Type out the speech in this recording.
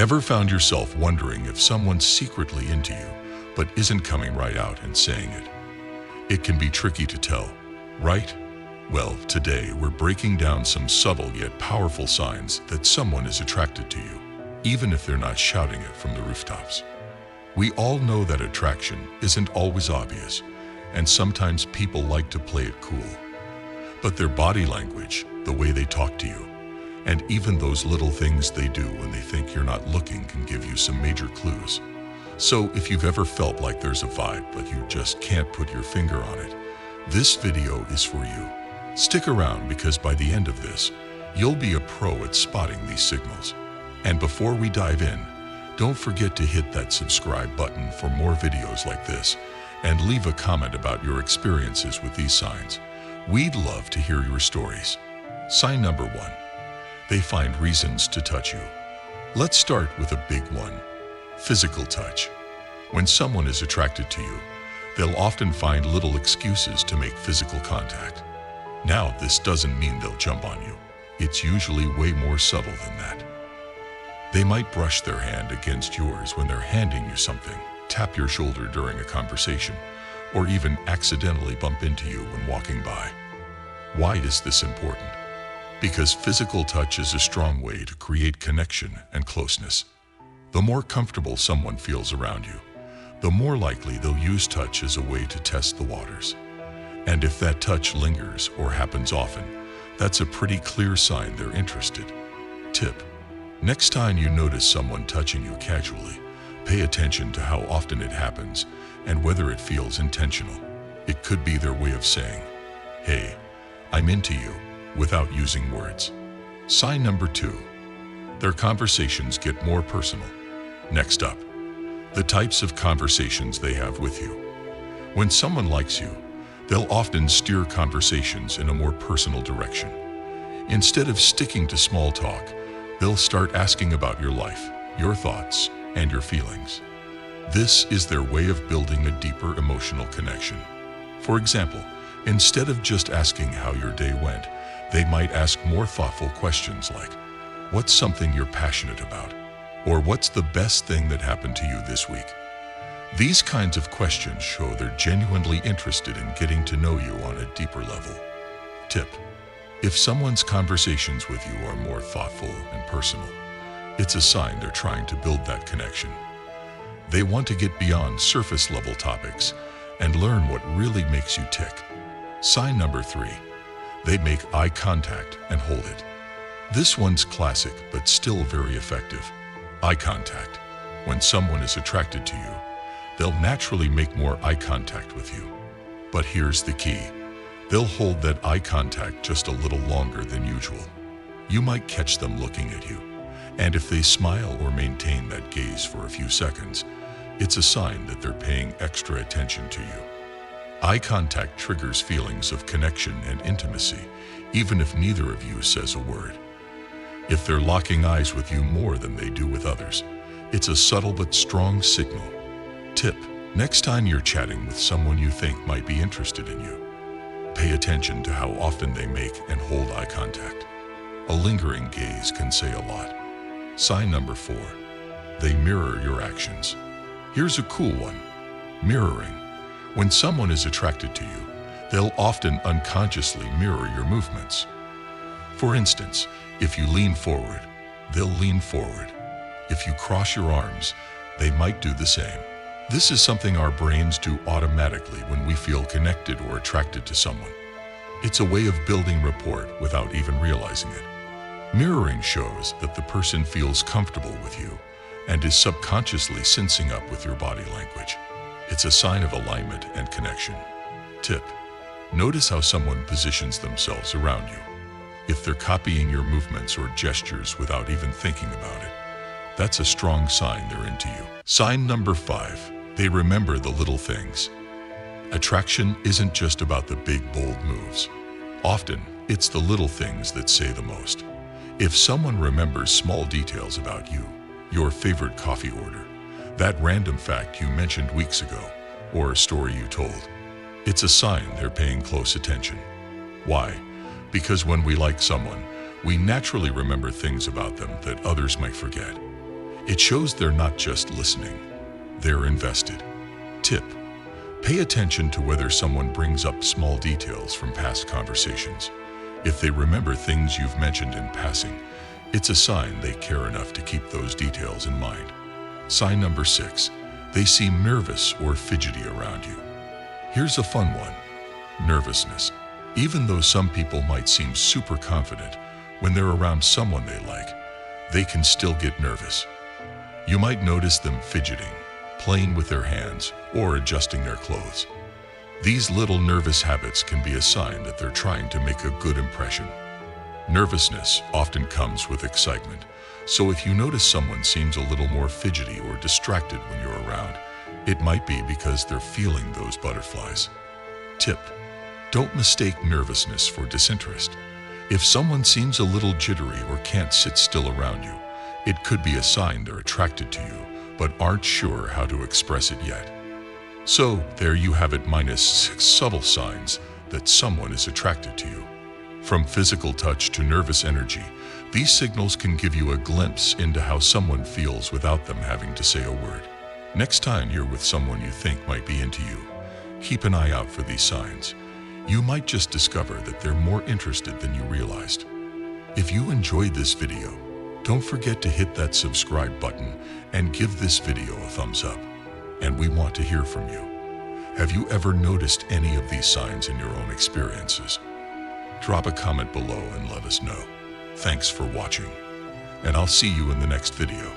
Ever found yourself wondering if someone's secretly into you, but isn't coming right out and saying it? It can be tricky to tell, right? Well, today we're breaking down some subtle yet powerful signs that someone is attracted to you, even if they're not shouting it from the rooftops. We all know that attraction isn't always obvious, and sometimes people like to play it cool. But their body language, the way they talk to you, and even those little things they do when they think you're not looking can give you some major clues. So if you've ever felt like there's a vibe but you just can't put your finger on it, this video is for you. Stick around because by the end of this, you'll be a pro at spotting these signals. And before we dive in, don't forget to hit that subscribe button for more videos like this and leave a comment about your experiences with these signs. We'd love to hear your stories. Sign number 1. They find reasons to touch you. Let's start with a big one. Physical touch. When someone is attracted to you, they'll often find little excuses to make physical contact. Now, this doesn't mean they'll jump on you. It's usually way more subtle than that. They might brush their hand against yours when they're handing you something, tap your shoulder during a conversation, or even accidentally bump into you when walking by. Why is this important? Because physical touch is a strong way to create connection and closeness. The more comfortable someone feels around you, the more likely they'll use touch as a way to test the waters. And if that touch lingers or happens often, that's a pretty clear sign they're interested. Tip: next time you notice someone touching you casually, pay attention to how often it happens and whether it feels intentional. It could be their way of saying, "Hey, I'm into you," without using words. Sign number 2. Their conversations get more personal. Next up, the types of conversations they have with you. When someone likes you, they'll often steer conversations in a more personal direction. Instead of sticking to small talk, they'll start asking about your life, your thoughts, and your feelings. This is their way of building a deeper emotional connection. For example, instead of just asking how your day went, they might ask more thoughtful questions like, "What's something you're passionate about?" Or "What's the best thing that happened to you this week?" These kinds of questions show they're genuinely interested in getting to know you on a deeper level. Tip: if someone's conversations with you are more thoughtful and personal, it's a sign they're trying to build that connection. They want to get beyond surface-level topics and learn what really makes you tick. Sign number 3. They make eye contact and hold it. This one's classic, but still very effective. Eye contact. When someone is attracted to you, they'll naturally make more eye contact with you. But here's the key. They'll hold that eye contact just a little longer than usual. You might catch them looking at you, and if they smile or maintain that gaze for a few seconds, it's a sign that they're paying extra attention to you. Eye contact triggers feelings of connection and intimacy, even if neither of you says a word. If they're locking eyes with you more than they do with others, it's a subtle but strong signal. Tip: next time you're chatting with someone you think might be interested in you, pay attention to how often they make and hold eye contact. A lingering gaze can say a lot. Sign number 4. They mirror your actions. Here's a cool one. Mirroring. When someone is attracted to you, they'll often unconsciously mirror your movements. For instance, if you lean forward, they'll lean forward. If you cross your arms, they might do the same. This is something our brains do automatically when we feel connected or attracted to someone. It's a way of building rapport without even realizing it. Mirroring shows that the person feels comfortable with you and is subconsciously sensing up with your body language. It's a sign of alignment and connection. Tip: notice how someone positions themselves around you. If they're copying your movements or gestures without even thinking about it, that's a strong sign they're into you. Sign number 5. They remember the little things. Attraction isn't just about the big, bold moves. Often, it's the little things that say the most. If someone remembers small details about you, your favorite coffee order, that random fact you mentioned weeks ago, or a story you told, it's a sign they're paying close attention. Why? Because when we like someone, we naturally remember things about them that others might forget. It shows they're not just listening, they're invested. Tip: pay attention to whether someone brings up small details from past conversations. If they remember things you've mentioned in passing, it's a sign they care enough to keep those details in mind. Sign number 6. They seem nervous or fidgety around you. Here's a fun one: nervousness. Even though some people might seem super confident, when they're around someone they like, they can still get nervous. You might notice them fidgeting, playing with their hands, or adjusting their clothes. These little nervous habits can be a sign that they're trying to make a good impression. Nervousness often comes with excitement, so if you notice someone seems a little more fidgety or distracted when you're around, it might be because they're feeling those butterflies. Tip: don't mistake nervousness for disinterest. If someone seems a little jittery or can't sit still around you, it could be a sign they're attracted to you, but aren't sure how to express it yet. So there you have it, -6 subtle signs that someone is attracted to you. From physical touch to nervous energy, these signals can give you a glimpse into how someone feels without them having to say a word. Next time you're with someone you think might be into you, keep an eye out for these signs. You might just discover that they're more interested than you realized. If you enjoyed this video, don't forget to hit that subscribe button and give this video a thumbs up. And we want to hear from you. Have you ever noticed any of these signs in your own experiences? Drop a comment below and let us know. Thanks for watching, and I'll see you in the next video.